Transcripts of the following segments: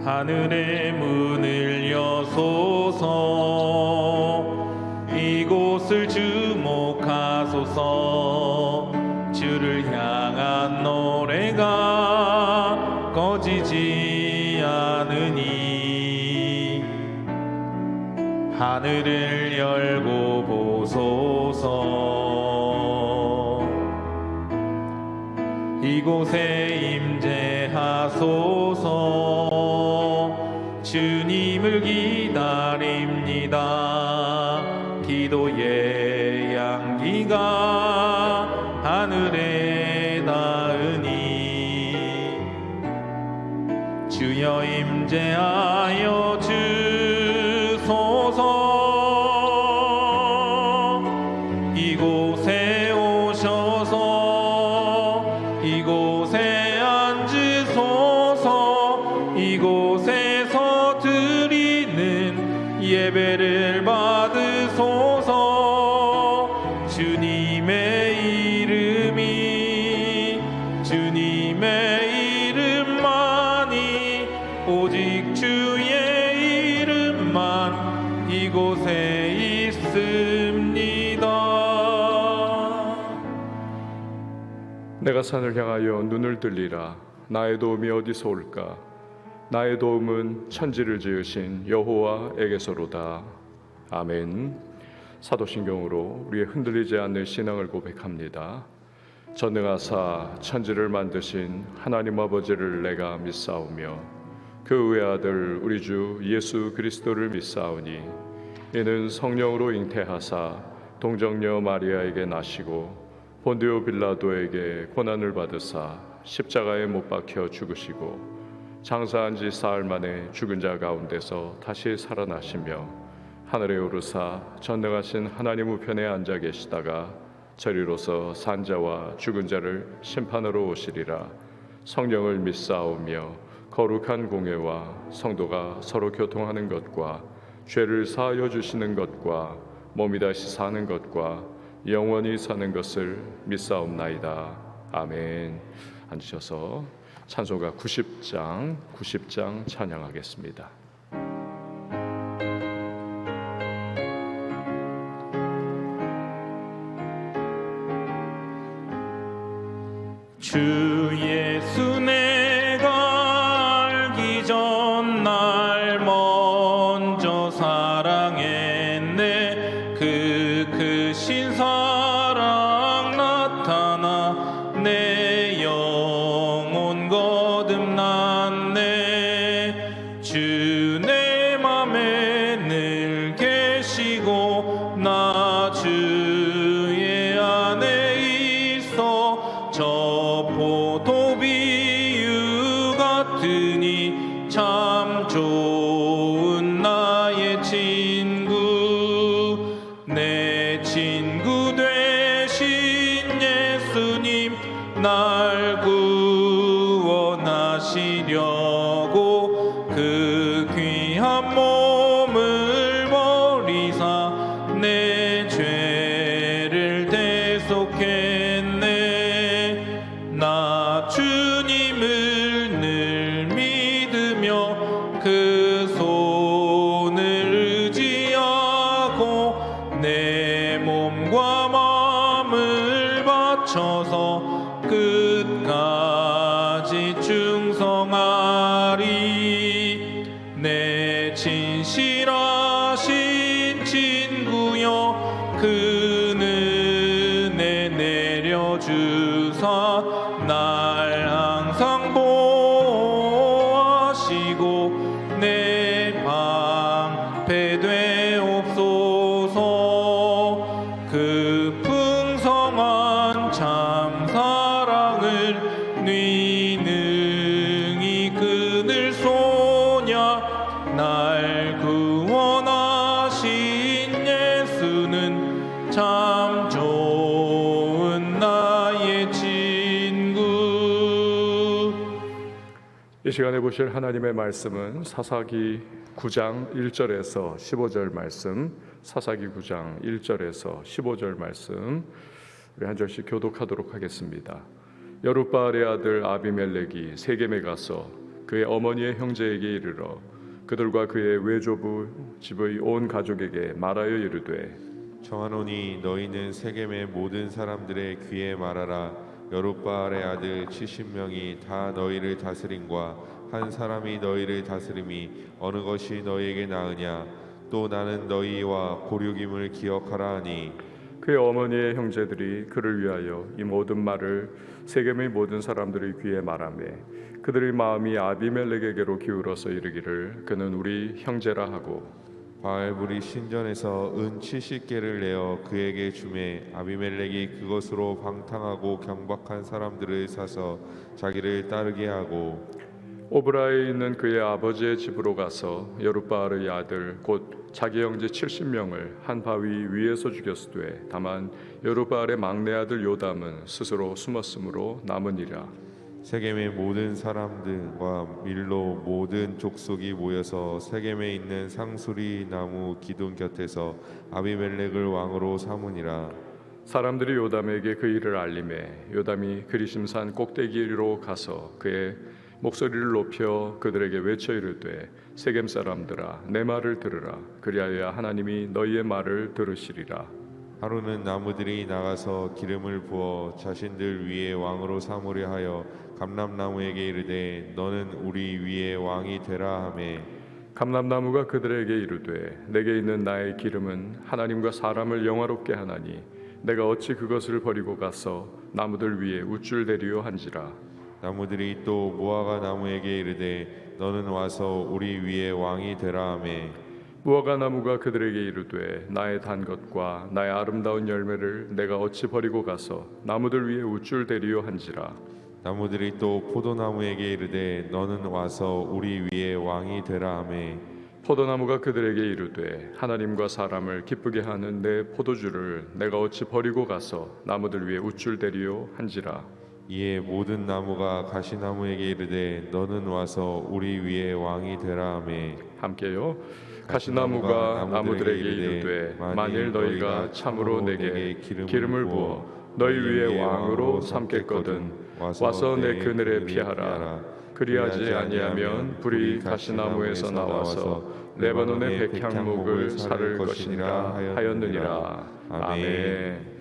하늘의 문을 여소서. 이곳을 주목하소서. 주를 향한 노래가 꺼지지 않으니 하늘을 열고 보소서. 이곳에 임재하소서. 주님을 기다립니다. 기도의 향기가 하늘에 닿으니 주여 임재하여 주소서. 이곳에 오셔서 이곳에 앉으소서. 이곳에서 드리는 예배를 받으소서. 주님의 이름만이 오직 주의 이름만 이곳에 있습니다. 내가 산을 향하여 눈을 들리라. 나의 도움이 어디서 올까? 나의 도움은 천지를 지으신 여호와에게서로다. 아멘. 사도신경으로 우리의 흔들리지 않는 신앙을 고백합니다. 전능하사 천지를 만드신 하나님 아버지를 내가 믿사오며 그 외아들 우리 주 예수 그리스도를 믿사오니 이는 성령으로 잉태하사 동정녀 마리아에게 나시고 본디오 빌라도에게 고난을 받으사 십자가에 못 박혀 죽으시고 장사한 지 사흘 만에 죽은 자 가운데서 다시 살아나시며 하늘에 오르사 전능하신 하나님 우편에 앉아 계시다가 저리로서 산자와 죽은 자를 심판하러 오시리라. 성령을 믿사오며 거룩한 공회와 성도가 서로 교통하는 것과 죄를 사하여 주시는 것과 몸이 다시 사는 것과 영원히 사는 것을 믿사옵나이다. 아멘. 앉으셔서 찬송가 90장 찬양하겠습니다. 주 예수 내가 알기 전 날 먼저 사랑했네. 그 크신 사랑 나타나 내 영혼 거듭났네. 주 내 맘에 늘 계시고 나 주의 안에 있어. 저 포도 비유 같으니 참 좋은 나의 친구. 내 친구 되신 예수님 날 구원하시려고 그 귀한 몸을 버리사 내 죄를 대속했네. 나 주님을 늘 믿으며 그 손을 의지하고 내 몸과 마음을 바쳐서 끝까지 충성하리. 내 진실하신 친구여 그 은혜 내려주사 날 항상 보호하시고 내 방패 되옵소서. 그 풍성한 참 사랑을 네 능히 끊을 소냐. 날 구원하신 예수는 참 좋은 나의 친구. 이 시간에 보실 하나님의 말씀은 사사기 9장 1절에서 15절 말씀, 사사기 9장 1절에서 15절 말씀 우리 한 절씩 교독하도록 하겠습니다. 여룻바알의 아들 아비멜렉이 세겜에 가서 그 그의 어머니의 형제에게 이르러 그들과 그의 외조부 집의 온 가족에게 말하여 이르되 청하노니 너희는 세겜의 모든 사람들의 귀에 말하라. 여룹바알의 아들 70명이 다 너희를 다스림과 한 사람이 너희를 다스림이 어느 것이 너희에게 나으냐. 또 나는 너희와 고륙임을 기억하라 하니 그의 어머니의 형제들이 그를 위하여 이 모든 말을 세겜의 모든 사람들의 귀에 말하며 그들의 마음이 아비멜렉에게로 기울어서 이르기를 그는 우리 형제라 하고 바알불이 신전에서 은 70개를 내어 그에게 주매 아비멜렉이 그것으로 방탕하고 경박한 사람들을 사서 자기를 따르게 하고 오브라에 있는 그의 아버지의 집으로 가서 여룻바알의 아들 곧 자기 형제 70명을 한 바위 위에서 죽였으되 다만 여룻바알의 막내 아들 요담은 스스로 숨었으므로 남으니라. 세겜의 모든 사람들과 밀로 모든 족속이 모여서 세겜에 있는 상수리 나무 기둥 곁에서 아비멜렉을 왕으로 삼으니라. 사람들이 요담에게 그 일을 알림해 요담이 그리심산 꼭대기로 가서 그의 목소리를 높여 그들에게 외쳐 이르되 세겜 사람들아 내 말을 들으라. 그리하여 하나님이 너희의 말을 들으시리라. 하루는 나무들이 나가서 기름을 부어 자신들 위에 왕으로 삼으려 하여 감람나무에게 이르되 너는 우리 위에 왕이 되라 하매 감람나무가 그들에게 이르되 내게 있는 나의 기름은 하나님과 사람을 영화롭게 하나니 내가 어찌 그것을 버리고 가서 나무들 위에 우쭐대리요 한지라. 나무들이 또 무화과 나무에게 이르되 너는 와서 우리 위에 왕이 되라 하매 무화과 나무가 그들에게 이르되 나의 단 것과 나의 아름다운 열매를 내가 어찌 버리고 가서 나무들 위에 우쭐대리요 한지라. 나무들이 또 포도나무에게 이르되 너는 와서 우리 위에 왕이 되라 하매 포도나무가 그들에게 이르되 하나님과 사람을 기쁘게 하는 내 포도주를 내가 어찌 버리고 가서 나무들 위에 우쭐대리요 한지라. 이에 모든 나무가 가시나무에게 이르되 너는 와서 우리 위에 왕이 되라 하매 함께요. 가시나무가 나무들에게 이르되 만일 너희가 참으로 내게 기름을 부어 너희 위에 왕으로 삼겠거든 와서 내 그늘에 피하라. 그리하지 아니하면 불이 가시나무에서 나와서 레바논의 백향목을 사를 것이니라 하였느니라. 아멘.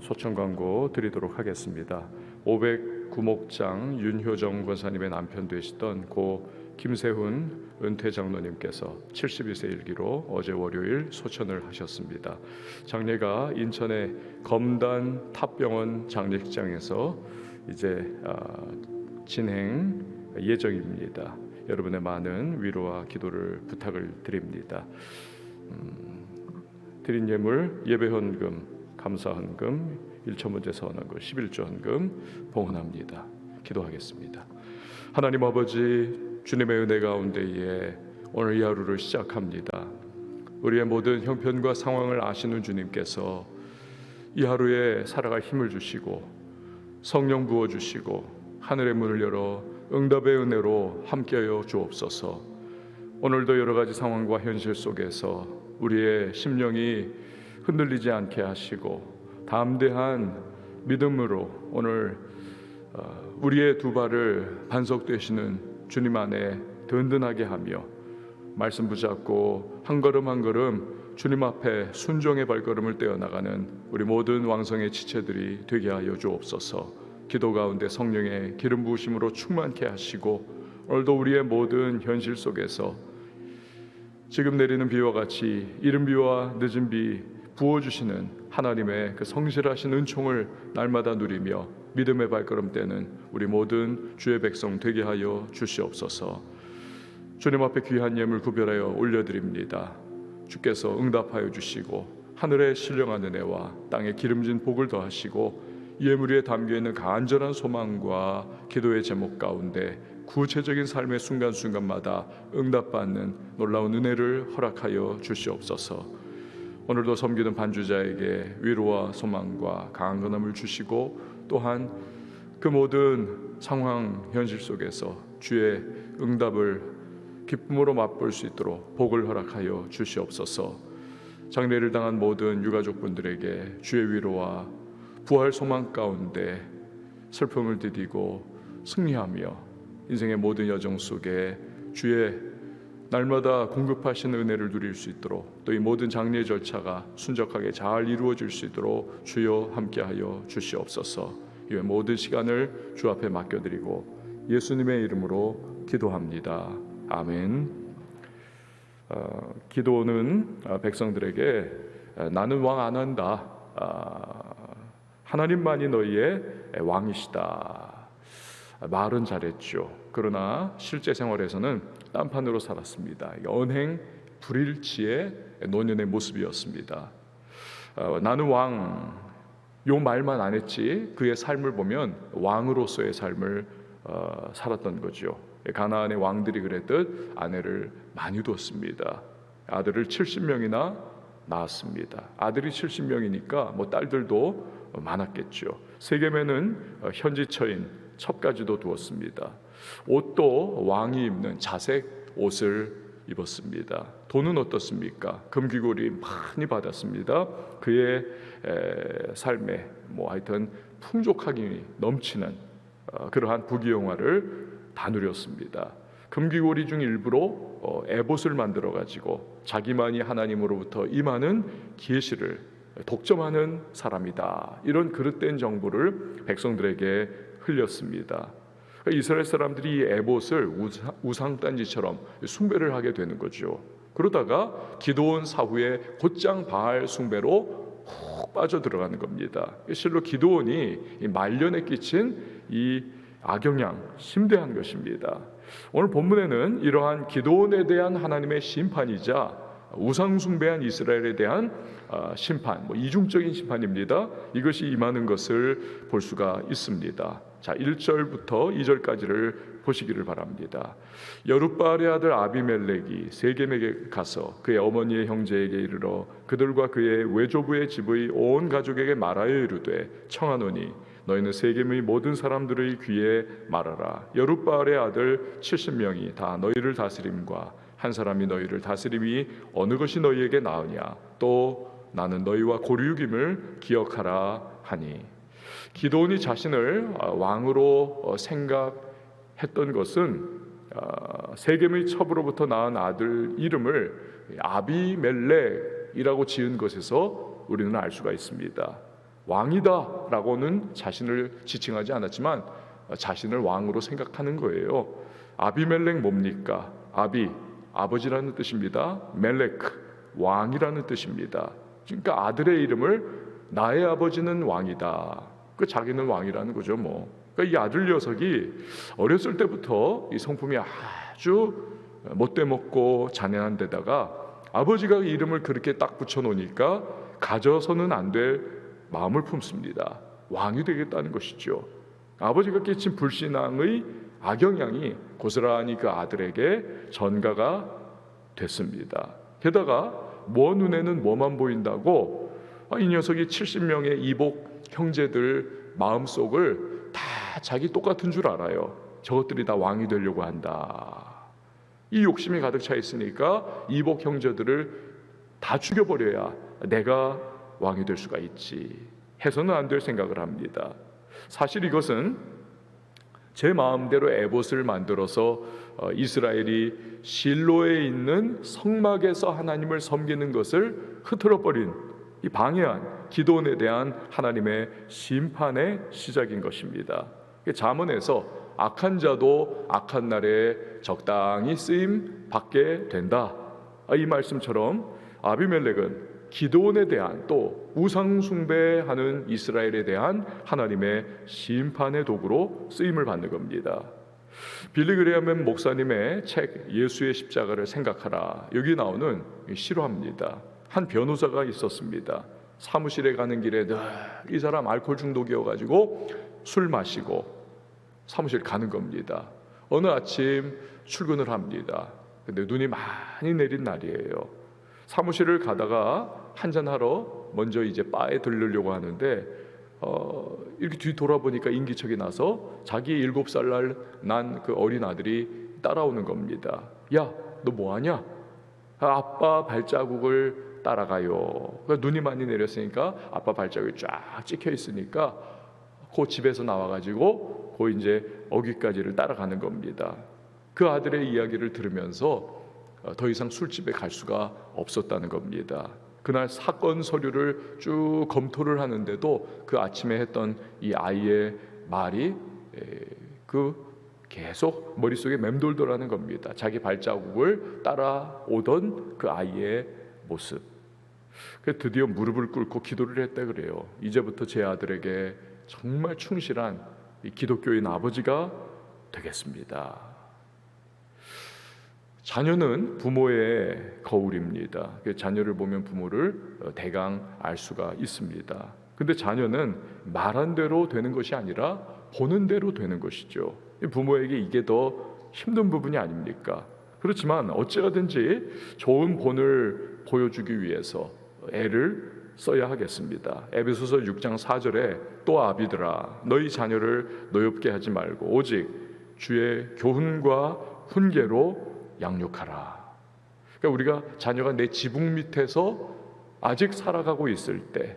소청 광고 드리도록 하겠습니다. 509목장 윤효정 권사님의 남편 되시던 고 김세훈 은퇴 장로님께서 72세 일기로 어제 월요일 소천을 하셨습니다. 장례가 인천의 검단 탑병원 장례식장에서 이제 진행 예정입니다. 여러분의 많은 위로와 기도를 부탁을 드립니다. 드린 예물 예배헌금 감사헌금 1천문제 서헌금 11조 헌금 봉헌합니다. 기도하겠습니다. 하나님 아버지 주님의 은혜 가운데에 오늘 이 하루를 시작합니다. 우리의 모든 형편과 상황을 아시는 주님께서 이 하루에 살아갈 힘을 주시고 성령 부어주시고 하늘의 문을 열어 응답의 은혜로 함께하여 주옵소서. 오늘도 여러 가지 상황과 현실 속에서 우리의 심령이 흔들리지 않게 하시고 담대한 믿음으로 오늘 우리의 두 발을 반석 되시는 주님 안에 든든하게 하며 말씀 붙잡고 한 걸음 한 걸음 주님 앞에 순종의 발걸음을 떼어나가는 우리 모든 왕성의 지체들이 되게 하여 주옵소서. 기도 가운데 성령의 기름 부으심으로 충만케 하시고 오늘도 우리의 모든 현실 속에서 지금 내리는 비와 같이 이른 비와 늦은 비 부어주시는 하나님의 그 성실하신 은총을 날마다 누리며 믿음의 발걸음 떼는 우리 모든 주의 백성 되게 하여 주시옵소서. 주님 앞에 귀한 예물 구별하여 올려드립니다. 주께서 응답하여 주시고 하늘의 신령한 은혜와 땅에 기름진 복을 더하시고 예물 위에 담겨있는 간절한 소망과 기도의 제목 가운데 구체적인 삶의 순간순간마다 응답받는 놀라운 은혜를 허락하여 주시옵소서. 오늘도 섬기는 반주자에게 위로와 소망과 강한 건함을 주시고 또한 그 모든 상황 현실 속에서 주의 응답을 기쁨으로 맛볼 수 있도록 복을 허락하여 주시옵소서. 장례를 당한 모든 유가족분들에게 주의 위로와 부활 소망 가운데 슬픔을 디디고 승리하며 인생의 모든 여정 속에 주의 날마다 공급하시는 은혜를 누릴 수 있도록, 또 이 모든 장례 절차가 순적하게 잘 이루어질 수 있도록 주여 함께하여 주시옵소서. 이 모든 시간을 주 앞에 맡겨드리고 예수님의 이름으로 기도합니다. 아멘. 기도는 백성들에게 나는 왕 안 한다, 하나님만이 너희의 왕이시다 말은 잘했죠. 그러나 실제 생활에서는 딴판으로 살았습니다. 언행 불일치의 노년의 모습이었습니다. 나는 왕, 요 말만 안 했지 그의 삶을 보면 왕으로서의 삶을 살았던 거죠. 가나안의 왕들이 그랬듯 아내를 많이 뒀습니다. 아들을 70명이나 낳았습니다. 아들이 70명이니까 뭐 딸들도 많았겠죠. 세겜에는 현지처인 첩까지도 두었습니다. 옷도 왕이 입는 자색 옷을 입었습니다. 돈은 어떻습니까? 금귀고리 많이 받았습니다. 그의 삶에 뭐 하여튼 풍족하기 넘치는 그러한 부귀영화를 다 누렸습니다. 금귀고리 중 일부로 에봇을 만들어 가지고 자기만이 하나님으로부터 임하는 계시를 독점하는 사람이다, 이런 그릇된 정보를 백성들에게 흘렸습니다. 이스라엘 사람들이 이 에봇을 우상단지처럼 숭배를 하게 되는 거죠. 그러다가 기드온 사후에 곧장 바알 숭배로 훅 빠져 들어가는 겁니다. 실로 기드온이 이 말년에 끼친 이 악영향 심대한 것입니다. 오늘 본문에는 이러한 기드온에 대한 하나님의 심판이자 우상 숭배한 이스라엘에 대한 심판, 이중적인 심판입니다. 이것이 임하는 것을 볼 수가 있습니다. 자, 1절부터 2절까지를 보시기를 바랍니다. 여룻바알의 아들 아비멜렉이 세겜에게 가서 그의 어머니의 형제에게 이르러 그들과 그의 외조부의 집의 온 가족에게 말하여 이르되 청하노니 너희는 세겜의 모든 사람들의 귀에 말하라. 여룻바알의 아들 70명이 다 너희를 다스림과 한 사람이 너희를 다스림이 어느 것이 너희에게 나으냐, 또 나는 너희와 고류김을 기억하라 하니. 기드온이 자신을 왕으로 생각했던 것은 세겜의 첩으로부터 낳은 아들 이름을 아비멜렉이라고 지은 것에서 우리는 알 수가 있습니다. 왕이다라고는 자신을 지칭하지 않았지만 자신을 왕으로 생각하는 거예요. 아비멜렉 뭡니까? 아버지라는 뜻입니다. 멜렉, 왕이라는 뜻입니다. 그러니까 아들의 이름을 나의 아버지는 왕이다, 그 자기는 왕이라는 거죠. 그러니까 이 아들 녀석이 어렸을 때부터 이 성품이 아주 못돼 먹고 잔인한 데다가 아버지가 이름을 그렇게 딱 붙여놓으니까 가져서는 안 될 마음을 품습니다. 왕이 되겠다는 것이죠. 아버지가 끼친 불신앙의 악영향이 고스란히 그 아들에게 전가가 됐습니다. 게다가 눈에는 뭐만 보인다고 이 녀석이 70명의 이복 형제들 마음속을 다 자기 똑같은 줄 알아요. 저것들이 다 왕이 되려고 한다. 이 욕심이 가득 차 있으니까 이복 형제들을 다 죽여버려야 내가 왕이 될 수가 있지 해서는 안 될 생각을 합니다. 사실 이것은 제 마음대로 에봇을 만들어서 이스라엘이 실로에 있는 성막에서 하나님을 섬기는 것을 흐트러버린 이 방해한 기드온에 대한 하나님의 심판의 시작인 것입니다. 잠언에서 악한 자도 악한 날에 적당히 쓰임 받게 된다, 이 말씀처럼 아비멜렉은 기드온에 대한 또 우상 숭배하는 이스라엘에 대한 하나님의 심판의 도구로 쓰임을 받는 겁니다. 빌리 그레이엄 목사님의 책 예수의 십자가를 생각하라, 여기 나오는 실화입니다. 한 변호사가 있었습니다. 사무실에 가는 길에 늘 이 사람 알코올 중독이어가지고 술 마시고 사무실 가는 겁니다. 어느 아침 출근을 합니다. 근데 눈이 많이 내린 날이에요. 사무실을 가다가 한잔하러 먼저 이제 바에 들르려고 하는데 이렇게 뒤 돌아보니까 인기척이 나서 자기 7살 난 그 어린 아들이 따라오는 겁니다. 야, 너 뭐하냐? 아빠 발자국을 따라가요. 그러니까 눈이 많이 내렸으니까 아빠 발자국이 쫙 찍혀 있으니까 그 집에서 나와가지고 그 이제 어귀까지를 따라가는 겁니다. 그 아들의 이야기를 들으면서 더 이상 술집에 갈 수가 없었다는 겁니다. 그날 사건 서류를 쭉 검토를 하는데도 그 아침에 했던 이 아이의 말이 계속 머릿속에 맴돌더라는 겁니다. 자기 발자국을 따라오던 그 아이의 모습. 드디어 무릎을 꿇고 기도를 했다 그래요. 이제부터 제 아들에게 정말 충실한 이 기독교인 아버지가 되겠습니다. 자녀는 부모의 거울입니다. 자녀를 보면 부모를 대강 알 수가 있습니다. 근데 자녀는 말한 대로 되는 것이 아니라 보는 대로 되는 것이죠. 부모에게 이게 더 힘든 부분이 아닙니까? 그렇지만 어찌하든지 좋은 본을 보여주기 위해서 애를 써야 하겠습니다. 에베소서 6장 4절에 또 아비들아 너희 자녀를 노엽게 하지 말고 오직 주의 교훈과 훈계로 양육하라. 그러니까 우리가 자녀가 내 지붕 밑에서 아직 살아가고 있을 때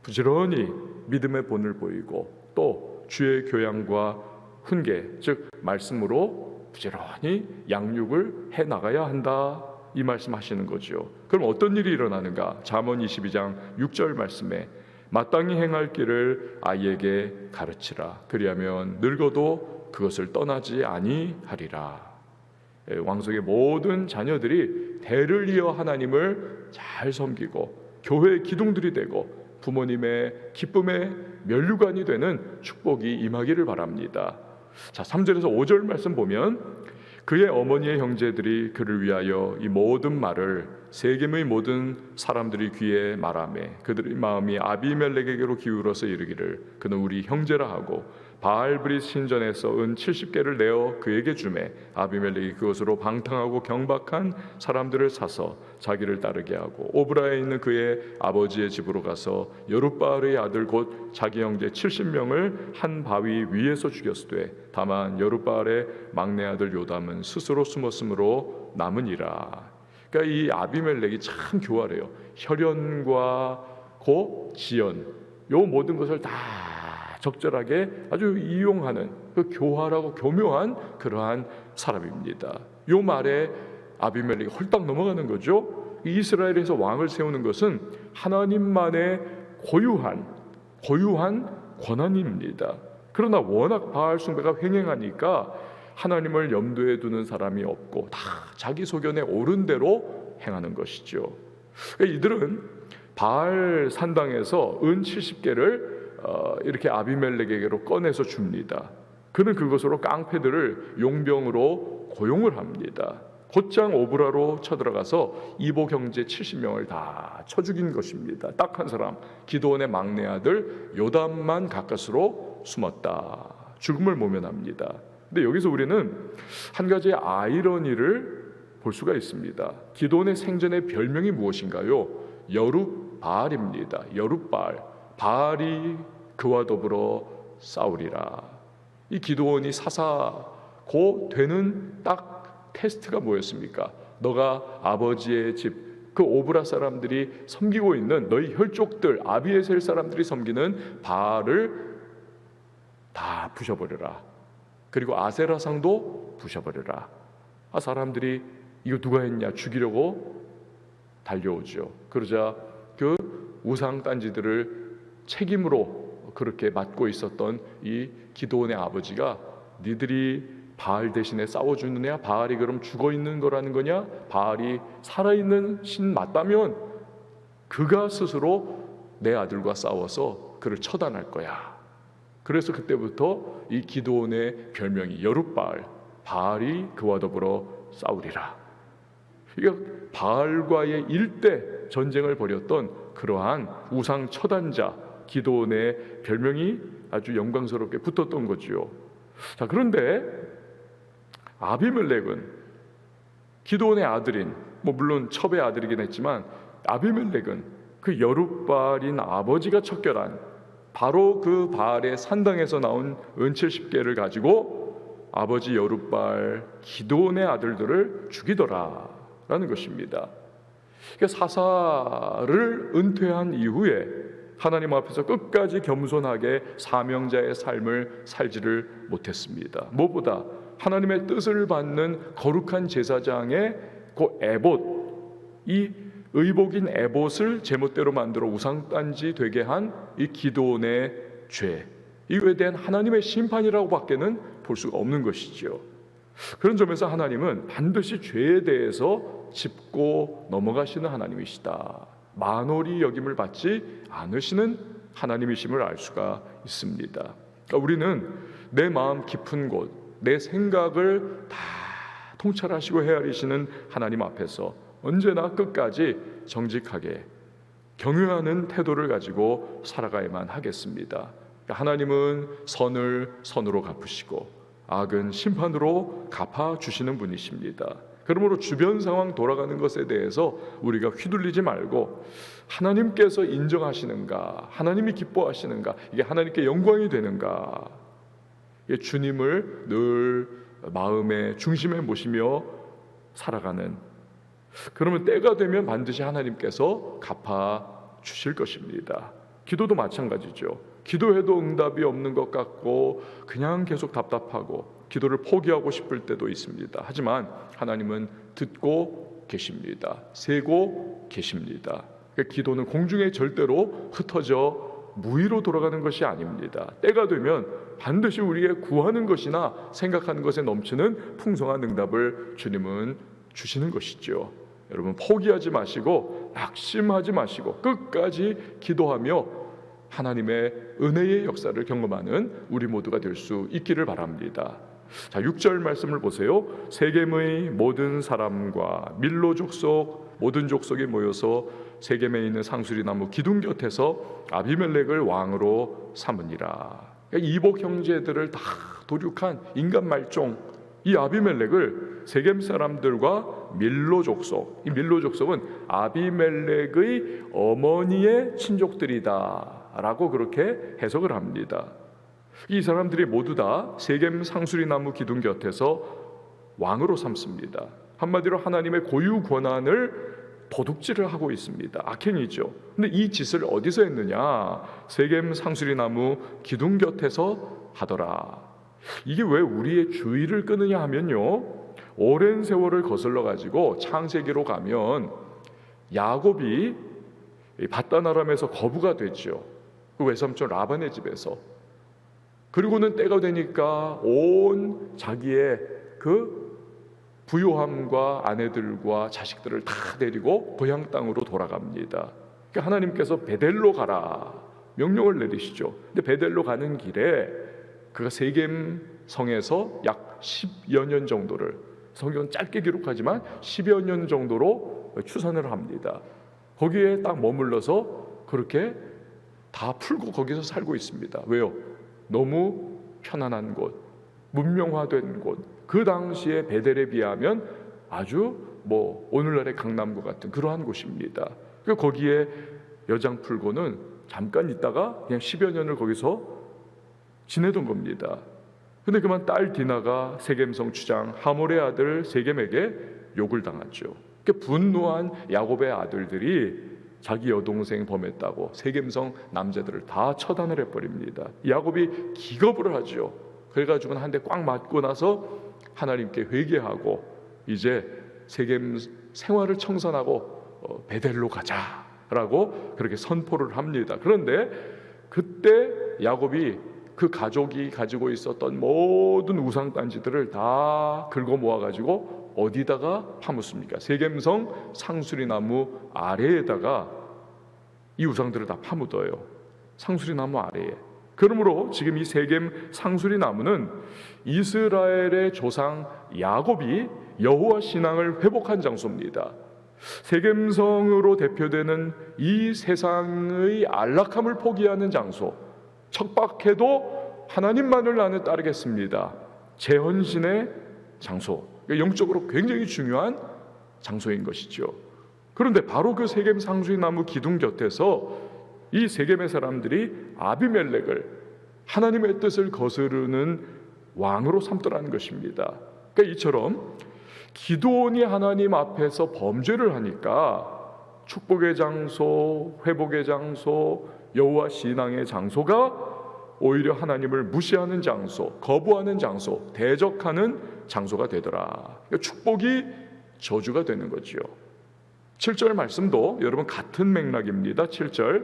부지런히 믿음의 본을 보이고 또 주의 교양과 훈계, 즉 말씀으로 부지런히 양육을 해 나가야 한다, 이 말씀하시는 거죠. 그럼 어떤 일이 일어나는가? 잠언 22장 6절 말씀에 마땅히 행할 길을 아이에게 가르치라. 그리하면 늙어도 그것을 떠나지 아니하리라. 왕족의 모든 자녀들이 대를 이어 하나님을 잘 섬기고 교회의 기둥들이 되고 부모님의 기쁨의 면류관이 되는 축복이 임하기를 바랍니다. 자, 3절에서 5절 말씀 보면 그의 어머니의 형제들이 그를 위하여 이 모든 말을 세겜의 모든 사람들이 귀에 말하매 그들의 마음이 아비멜렉에게로 기울어서 이르기를 그는 우리 형제라 하고 바알브릿 신전에서 은 70개를 내어 그에게 주매 아비멜렉이 그것으로 방탕하고 경박한 사람들을 사서 자기를 따르게 하고 오브라에 있는 그의 아버지의 집으로 가서 여룻바알의 아들 곧 자기 형제 70명을 한 바위 위에서 죽였으되 다만 여룻바알의 막내 아들 요담은 스스로 숨었으므로 남으니라. 그러니까 이 아비멜렉이 참 교활해요. 혈연과 고 지연 요 모든 것을 다 적절하게 아주 이용하는 그 교활하고 교묘한 그러한 사람입니다. 요 말에 아비멜렉이 홀딱 넘어가는 거죠. 이스라엘에서 왕을 세우는 것은 하나님만의 고유한 권한입니다. 그러나 워낙 바알 숭배가 횡행하니까 하나님을 염두에 두는 사람이 없고 다 자기 소견에 옳은 대로 행하는 것이죠. 그러니까 이들은 바알 산당에서 은 70개를 이렇게 아비멜렉에게로 꺼내서 줍니다. 그는 그것으로 깡패들을 용병으로 고용을 합니다. 곧장 오브라로 쳐들어가서 이복 형제 70명을 다 쳐 죽인 것입니다. 딱 한 사람, 기드온의 막내 아들 요담만 가까스로 숨었다. 죽음을 모면합니다. 근데 여기서 우리는 한 가지의 아이러니를 볼 수가 있습니다. 기드온의 생전의 별명이 무엇인가요? 여룻바알입니다. 여룻바알. 바알이 그와 더불어 싸우리라. 이 기드온이 사사고 되는 딱 테스트가 뭐였습니까? 너가 아버지의 집 그 오브라 사람들이 섬기고 있는 너희 혈족들 아비에셀 사람들이 섬기는 바알을 다 부셔버려라. 그리고 아세라상도 부셔버려라. 사람들이 이거 누가 했냐 죽이려고 달려오죠. 그러자 그 우상 딴지들을 책임으로 그렇게 맡고 있었던 이 기드온의 아버지가 니들이 바알 대신에 싸워주는 애야? 바알이 그럼 죽어있는 거라는 거냐? 바알이 살아있는 신 맞다면 그가 스스로 내 아들과 싸워서 그를 처단할 거야. 그래서 그때부터 이 기드온의 별명이 여룻바알, 바알이 그와 더불어 싸우리라. 그러니까 바알과의 일대 전쟁을 벌였던 그러한 우상 처단자 기드온의 별명이 아주 영광스럽게 붙었던 거지요. 자, 그런데 아비멜렉은 기드온의 아들인 물론 첩의 아들이긴 했지만 아비멜렉은 그 여룻바알인 아버지가 척결한 바로 그 바알의 산당에서 나온 은 70개를 가지고 아버지 여룻바알 기드온의 아들들을 죽이더라라는 것입니다. 그러니까 사사를 은퇴한 이후에 하나님 앞에서 끝까지 겸손하게 사명자의 삶을 살지를 못했습니다. 무엇보다 하나님의 뜻을 받는 거룩한 제사장의 그 에봇, 이 의복인 에봇을 제멋대로 만들어 우상단지 되게 한 이 기드온의 죄, 이거에 대한 하나님의 심판이라고 밖에는 볼 수가 없는 것이죠. 그런 점에서 하나님은 반드시 죄에 대해서 짚고 넘어가시는 하나님이시다, 만홀히 여김을 받지 않으시는 하나님이심을 알 수가 있습니다. 그러니까 우리는 내 마음 깊은 곳, 내 생각을 다 통찰하시고 헤아리시는 하나님 앞에서 언제나 끝까지 정직하게 경외하는 태도를 가지고 살아가야만 하겠습니다. 하나님은 선을 선으로 갚으시고 악은 심판으로 갚아주시는 분이십니다. 그러므로 주변 상황 돌아가는 것에 대해서 우리가 휘둘리지 말고 하나님께서 인정하시는가, 하나님이 기뻐하시는가, 이게 하나님께 영광이 되는가, 주님을 늘 마음의 중심에 모시며 살아가는, 그러면 때가 되면 반드시 하나님께서 갚아주실 것입니다. 기도도 마찬가지죠. 기도해도 응답이 없는 것 같고 그냥 계속 답답하고 기도를 포기하고 싶을 때도 있습니다. 하지만 하나님은 듣고 계십니다. 세고 계십니다. 기도는 공중에 절대로 흩어져 무의로 돌아가는 것이 아닙니다. 때가 되면 반드시 우리의 구하는 것이나 생각하는 것에 넘치는 풍성한 응답을 주님은 주시는 것이죠. 여러분, 포기하지 마시고 낙심하지 마시고 끝까지 기도하며 하나님의 은혜의 역사를 경험하는 우리 모두가 될 수 있기를 바랍니다. 자, 6절 말씀을 보세요. 세겜의 모든 사람과 밀로 족속 모든 족속이 모여서 세겜에 있는 상수리나무 기둥 곁에서 아비멜렉을 왕으로 삼으니라. 이복 형제들을 다 도륙한 인간 말종 이 아비멜렉을 세겜 사람들과 밀로 족속, 이 밀로 족속은 아비멜렉의 어머니의 친족들이다라고 그렇게 해석을 합니다. 이 사람들이 모두 다 세겜 상수리나무 기둥 곁에서 왕으로 삼습니다. 한마디로 하나님의 고유 권한을 도둑질을 하고 있습니다. 악행이죠. 근데 이 짓을 어디서 했느냐? 세겜 상수리나무 기둥 곁에서 하더라. 이게 왜 우리의 주의를 끄느냐 하면요, 오랜 세월을 거슬러 가지고 창세기로 가면 야곱이 밧단아람에서 거부가 됐죠. 그 외삼촌 라반의 집에서. 그리고는 때가 되니까 온 자기의 그 부요함과 아내들과 자식들을 다 데리고 고향 땅으로 돌아갑니다. 그러니까 하나님께서 베델로 가라 명령을 내리시죠. 근데 베델로 가는 길에 그가 세겜 성에서 약 10여 년 정도를, 성경은 짧게 기록하지만 10여 년 정도로 추산을 합니다. 거기에 딱 머물러서 그렇게 다 풀고 거기서 살고 있습니다. 왜요? 너무 편안한 곳, 문명화된 곳, 그 당시에 베델에 비하면 아주 오늘날의 강남구 같은 그러한 곳입니다. 거기에 여장 풀고는 잠깐 있다가 그냥 10여 년을 거기서 지내던 겁니다. 근데 그만 딸 디나가 세겜성 주장 하몰의 아들 세겜에게 욕을 당하죠. 분노한 야곱의 아들들이 자기 여동생 범했다고 세겜성 남자들을 다 처단을 해버립니다. 야곱이 기겁을 하죠. 그래가지고는 한 대 꽉 맞고 나서 하나님께 회개하고 이제 세겜 생활을 청산하고 베델로 가자라고 그렇게 선포를 합니다. 그런데 그때 야곱이 그 가족이 가지고 있었던 모든 우상단지들을 다 긁어 모아가지고 어디다가 파묻습니까? 세겜성 상수리나무 아래에다가 이 우상들을 다 파묻어요. 상수리나무 아래에. 그러므로 지금 이 세겜 상수리나무는 이스라엘의 조상 야곱이 여호와 신앙을 회복한 장소입니다. 세겜성으로 대표되는 이 세상의 안락함을 포기하는 장소, 척박해도 하나님만을 나는 따르겠습니다, 재헌신의 장소, 영적으로 굉장히 중요한 장소인 것이죠. 그런데 바로 그 세겜 상수리나무 기둥 곁에서 이 세겜의 사람들이 아비멜렉을 하나님의 뜻을 거스르는 왕으로 삼더라는 것입니다. 그러니까 이처럼 기드온이 하나님 앞에서 범죄를 하니까 축복의 장소, 회복의 장소, 여호와 신앙의 장소가 오히려 하나님을 무시하는 장소, 거부하는 장소, 대적하는 장소가 되더라. 그러니까 축복이 저주가 되는 거죠. 7절 말씀도 여러분 같은 맥락입니다. 7절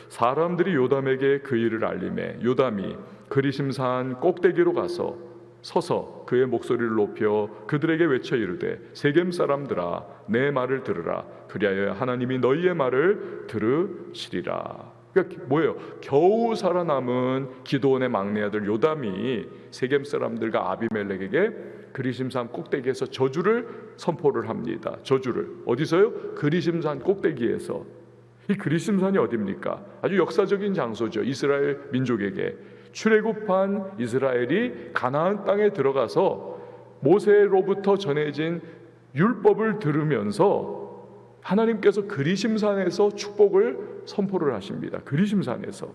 사람들이 요담에게 그 일을 알림해 요담이 그리심산 꼭대기로 가서 서서 그의 목소리를 높여 그들에게 외쳐 이르되 세겜 사람들아 내 말을 들으라 그리하여 하나님이 너희의 말을 들으시리라. 그러니까 뭐예요? 겨우 살아남은 기드온의 막내 아들 요담이 세겜 사람들과 아비멜렉에게 그리심산 꼭대기에서 저주를 선포를 합니다. 저주를 어디서요? 그리심산 꼭대기에서. 이 그리심산이 어디입니까? 아주 역사적인 장소죠. 이스라엘 민족에게 출애굽한 이스라엘이 가나안 땅에 들어가서 모세로부터 전해진 율법을 들으면서 하나님께서 그리심산에서 축복을 선포를 하십니다. 그리심산에서.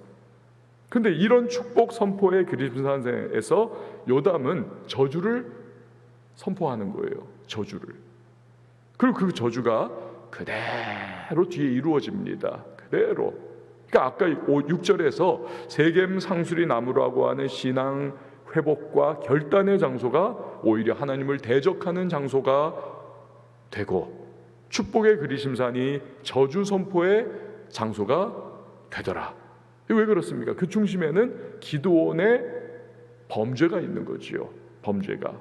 근데 이런 축복 선포의 그리심산에서 요담은 저주를 선포하는 거예요. 저주를. 그리고 그 저주가 그대로 뒤에 이루어집니다. 그대로. 그러니까 아까 6절에서 세겜 상수리 나무라고 하는 신앙 회복과 결단의 장소가 오히려 하나님을 대적하는 장소가 되고 축복의 그리심산이 저주 선포의 장소가 되더라. 왜 그렇습니까? 그 중심에는 기드온의 범죄가 있는 거지요. 범죄가.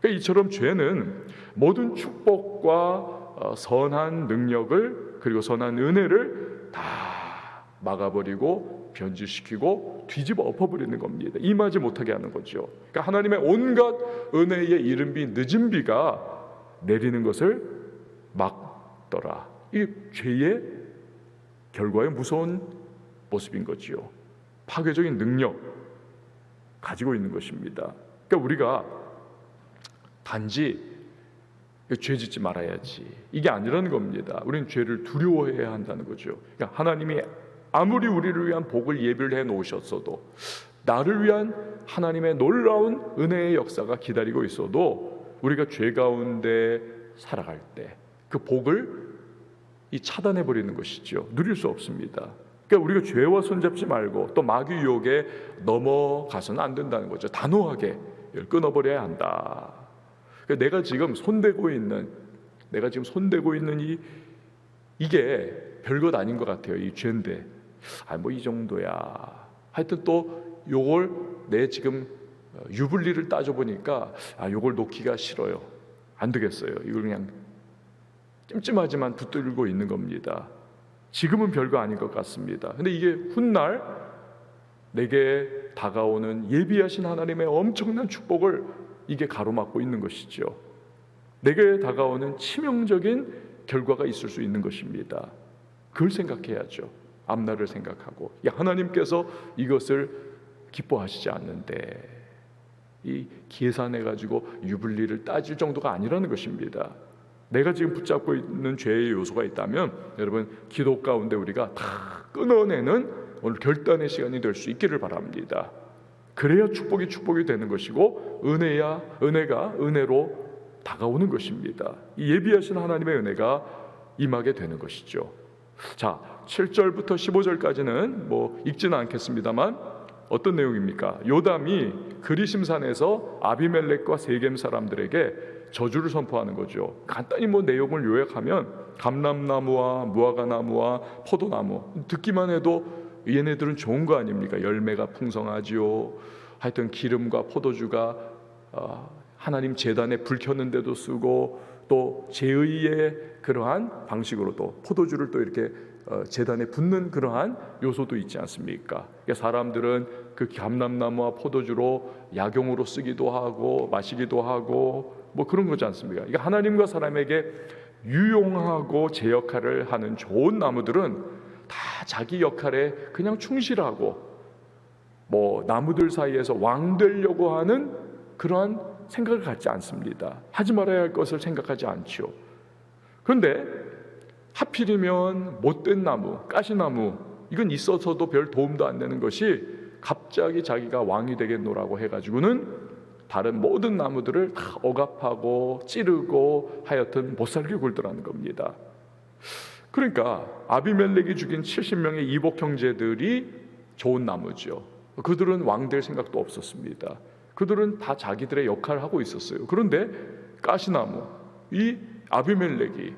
그러니까 이처럼 죄는 모든 축복과 선한 능력을 그리고 선한 은혜를 다 막아버리고 변질시키고 뒤집어 엎어버리는 겁니다. 임하지 못하게 하는 거죠. 그러니까 하나님의 온갖 은혜의 이른 비 늦은 비가 내리는 것을 막더라. 이 죄의 결과의 무서운 모습인 거지요. 파괴적인 능력 가지고 있는 것입니다. 그러니까 우리가 단지 죄 짓지 말아야지 이게 아니라는 겁니다. 우리는 죄를 두려워해야 한다는 거죠. 그러니까 하나님이 아무리 우리를 위한 복을 예비를 해 놓으셨어도 나를 위한 하나님의 놀라운 은혜의 역사가 기다리고 있어도 우리가 죄 가운데 살아갈 때 그 복을 차단해 버리는 것이죠. 누릴 수 없습니다. 그러니까 우리가 죄와 손잡지 말고 또 마귀 유혹에 넘어가서는 안 된다는 거죠. 단호하게 끊어버려야 한다. 그러니까 내가 지금 손대고 있는 이게 별것 아닌 것 같아요. 이 죄인데 뭐 이 정도야. 하여튼 또 요걸 내 지금 유불리를 따져보니까 요걸 놓기가 싫어요. 안 되겠어요. 이걸 그냥 찜찜하지만 붙들고 있는 겁니다. 지금은 별거 아닌 것 같습니다. 근데 이게 훗날 내게 다가오는 예비하신 하나님의 엄청난 축복을 이게 가로막고 있는 것이죠. 내게 다가오는 치명적인 결과가 있을 수 있는 것입니다. 그걸 생각해야죠. 앞날을 생각하고 하나님께서 이것을 기뻐하시지 않는데 이 계산해가지고 유불리를 따질 정도가 아니라는 것입니다. 내가 지금 붙잡고 있는 죄의 요소가 있다면 여러분 기도 가운데 우리가 다 끊어내는 오늘 결단의 시간이 될 수 있기를 바랍니다. 그래야 축복이 되는 것이고 은혜가 은혜로 다가오는 것입니다. 이 예비하신 하나님의 은혜가 임하게 되는 것이죠. 자, 7절부터 15절까지는 뭐 읽지는 않겠습니다만 어떤 내용입니까? 요담이 그리심산에서 아비멜렉과 세겜 사람들에게 저주를 선포하는 거죠. 간단히 뭐 내용을 요약하면 감람나무와 무화과나무와 포도나무 듣기만 해도 얘네들은 좋은 거 아닙니까? 열매가 풍성하지요. 하여튼 기름과 포도주가 하나님 제단에 불 켰는데도 쓰고 또 제의의 그러한 방식으로 또 포도주를 또 이렇게 제단에 붓는 그러한 요소도 있지 않습니까? 그러니까 사람들은 그 감람나무와 포도주로 약용으로 쓰기도 하고 마시기도 하고 뭐 그런 거지 않습니까? 그러니까 하나님과 사람에게 유용하고 제 역할을 하는 좋은 나무들은 다 자기 역할에 그냥 충실하고 뭐 나무들 사이에서 왕 되려고 하는 그러한 생각을 갖지 않습니다. 하지 말아야 할 것을 생각하지 않지요. 그런데 하필이면 못된 나무, 가시나무 이건 있어서도 별 도움도 안 되는 것이 갑자기 자기가 왕이 되겠노라고 해가지고는 다른 모든 나무들을 다 억압하고 찌르고 하여튼 못살게 굴더라는 겁니다. 그러니까 아비멜렉이 죽인 70명의 이복 형제들이 좋은 나무죠. 그들은 왕 될 생각도 없었습니다. 그들은 다 자기들의 역할을 하고 있었어요. 그런데 가시나무, 이 아비멜렉이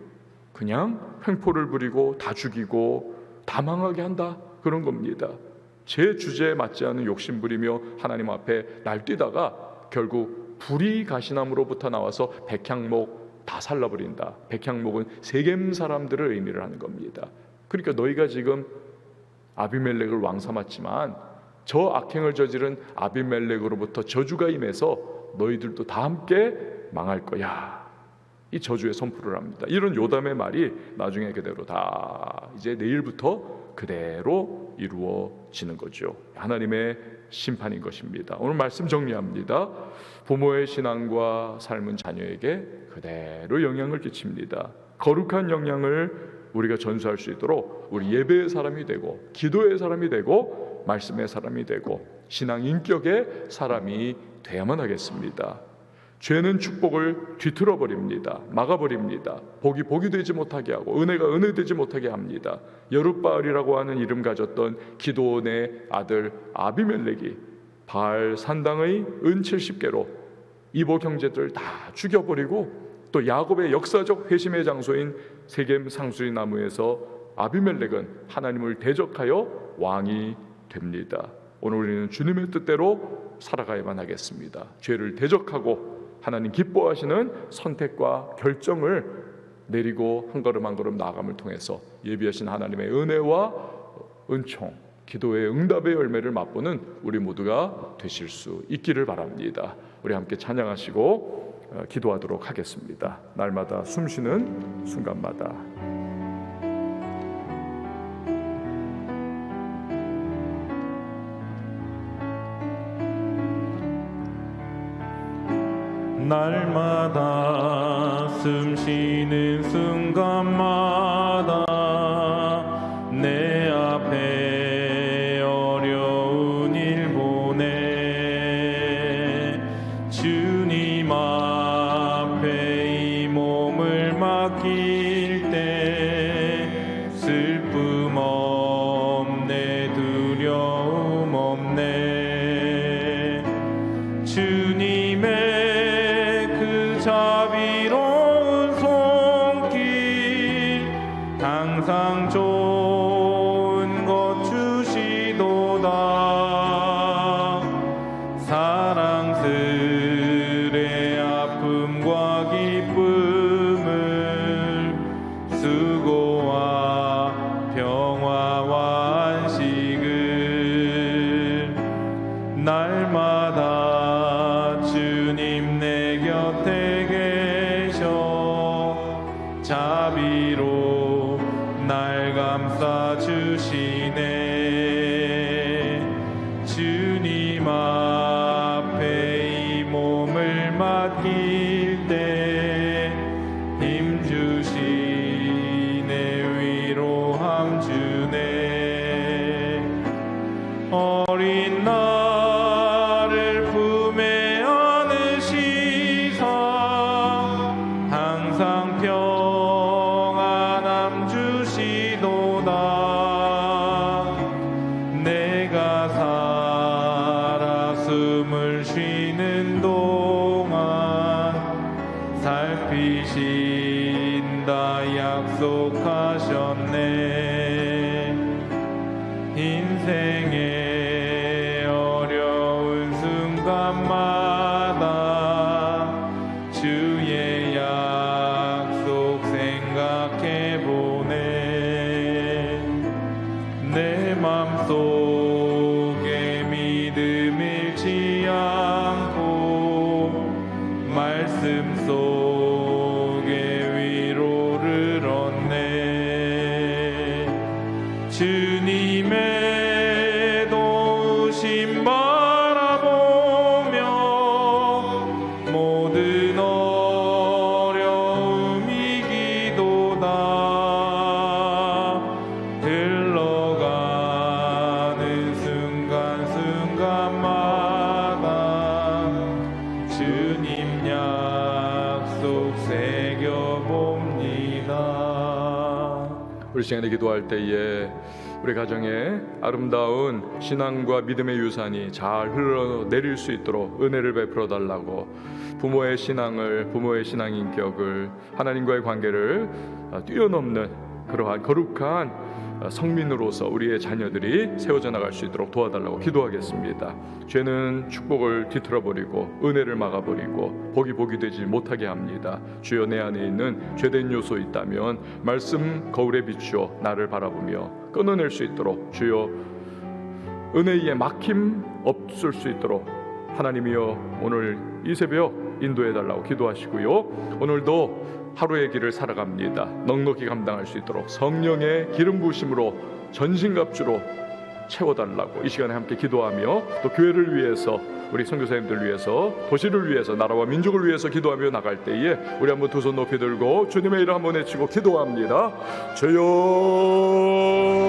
그냥 횡포를 부리고 다 죽이고 다 망하게 한다, 그런 겁니다. 제 주제에 맞지 않은 욕심부리며 하나님 앞에 날뛰다가 결국 불이 가시나무로부터 나와서 백향목 다 살라버린다. 백향목은 세겜 사람들을 의미를 하는 겁니다. 그러니까 너희가 지금 아비멜렉을 왕 삼았지만 저 악행을 저지른 아비멜렉으로부터 저주가 임해서 너희들도 다 함께 망할 거야, 이 저주의 선포를 합니다. 이런 요담의 말이 나중에 그대로 다 이제 내일부터 그대로 이루어지는 거죠. 하나님의 심판인 것입니다. 오늘 말씀 정리합니다. 부모의 신앙과 삶은 자녀에게 그대로 영향을 끼칩니다. 거룩한 영향을 우리가 전수할 수 있도록 우리 예배의 사람이 되고, 기도의 사람이 되고, 말씀의 사람이 되고, 신앙 인격의 사람이 돼야만 하겠습니다. 죄는 축복을 뒤틀어 버립니다. 막아버립니다. 복이 되지 못하게 하고 은혜가 은혜되지 못하게 합니다. 여룻바알이라고 하는 이름 가졌던 기드온의 아들 아비멜렉이 바알 산당의 은 70개로 이복 형제들 다 죽여버리고, 또 야곱의 역사적 회심의 장소인 세겜 상수리 나무에서 아비멜렉은 하나님을 대적하여 왕이 됩니다. 오늘 우리는 주님의 뜻대로 살아가야만 하겠습니다. 죄를 대적하고 하나님 기뻐하시는 선택과 결정을 내리고 한 걸음 한 걸음 나아감을 통해서 예비하신 하나님의 은혜와 은총, 기도의 응답의 열매를 맛보는 우리 모두가 되실 수 있기를 바랍니다. 우리 함께 찬양하시고 기도하도록 하겠습니다. 날마다 숨쉬는 순간마다 날마다 숨쉬는 순간마다 내 앞에 어려운 일 보내 주님 앞에 이 몸을 맡길 때 슬픔 없네, 두려움 없네. 주님의 자비로운 손길 항상 좋은 것 주시도다. 사랑스레 아픔과 기쁨을, 수고와 평화와 안식을 날마다 주님 내 곁에 자비로 날 감싸 주시네. 주님 앞에 이 몸을 맡길 때 힘 주시네, 위로함 주네. 어린 나를 품에 안으시사 항상 평안함 주시도다. 내가 살아 숨을 쉬는 동안 살피신다 약속하셨네. 인생의 어려운 순간마다 주의 약속 생각해보네. 내 맘속에 믿음 잃지 않고 말씀 속에 위로를 얻네. 주님의 도우심 바라보며 모든 어려움 이기도다. 우리 시간에 기도할 때에 우리 가정에 아름다운 신앙과 믿음의 유산이 잘 흘러내릴 수 있도록 은혜를 베풀어 달라고, 부모의 신앙을, 부모의 신앙 인격을, 하나님과의 관계를 뛰어넘는 그러한 거룩한 성민으로서 우리의 자녀들이 세워져 나갈 수 있도록 도와달라고 기도하겠습니다. 죄는 축복을 뒤틀어버리고 은혜를 막아버리고 복이 되지 못하게 합니다. 주여, 내 안에 있는 죄된 요소 있다면 말씀 거울에 비추어 나를 바라보며 끊어낼 수 있도록, 주여 은혜에 막힘 없을 수 있도록 하나님이여 오늘 이 새벽 인도해 달라고 기도하시고요. 오늘도 하루의 길을 살아갑니다. 넉넉히 감당할 수 있도록 성령의 기름 부으심으로 전신갑주로 채워달라고 이 시간에 함께 기도하며, 또 교회를 위해서, 우리 선교사님들 위해서, 도시를 위해서, 나라와 민족을 위해서 기도하며 나갈 때에 우리 한번 두 손 높이 들고 주님의 이름 한번 외치고 기도합니다. 주여